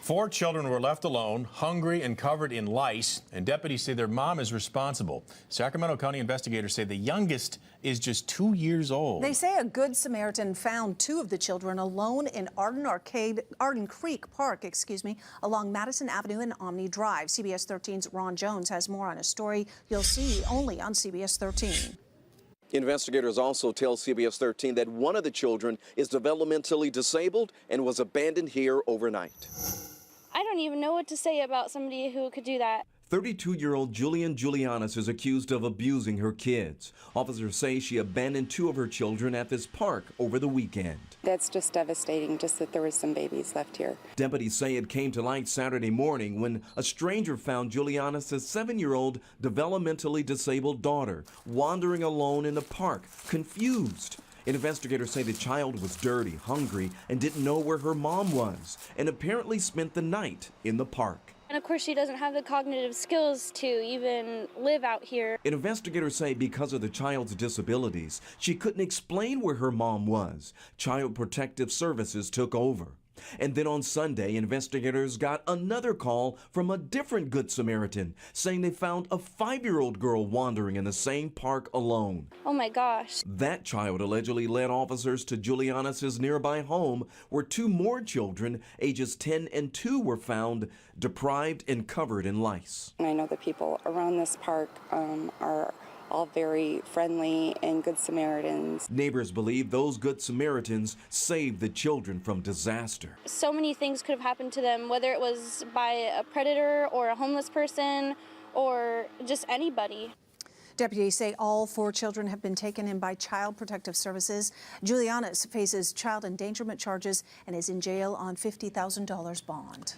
4 children were left alone, hungry and covered in lice, and deputies say their mom is responsible. Sacramento County investigators say the youngest is just 2 years old. They say a Good Samaritan found 2 of the children alone in Arden Creek Park, along Madison Avenue and Omni Drive. CBS 13's Ron Jones has more on a story you'll see only on CBS 13. Investigators also tell CBS 13 that one of the children is developmentally disabled and was abandoned here overnight. I don't even know what to say about somebody who could do that. 32-year-old Julian Julianis is accused of abusing her kids. Officers say she abandoned 2 of her children at this park over the weekend. That's just devastating, just that there was some babies left here. Deputies say it came to light Saturday morning when a stranger found Julianis' 7-year-old developmentally disabled daughter wandering alone in the park, confused. Investigators say the child was dirty, hungry, and didn't know where her mom was, and apparently spent the night in the park. And of course, she doesn't have the cognitive skills to even live out here. Investigators say because of the child's disabilities, she couldn't explain where her mom was. Child Protective Services took over. And then on Sunday, investigators got another call from a different Good Samaritan saying they found a 5-year-old girl wandering in the same park alone. Oh my gosh. That child allegedly led officers to Julianis' nearby home where 2 more children, ages 10 and 2, were found deprived and covered in lice. And I know the people around this park are all very friendly and good Samaritans. Neighbors believe those Good Samaritans saved the children from disaster. So many things could have happened to them, whether it was by a predator or a homeless person or just anybody. Deputies say all 4 children have been taken in by Child Protective Services. Julianis faces child endangerment charges and is in jail on $50,000 bond.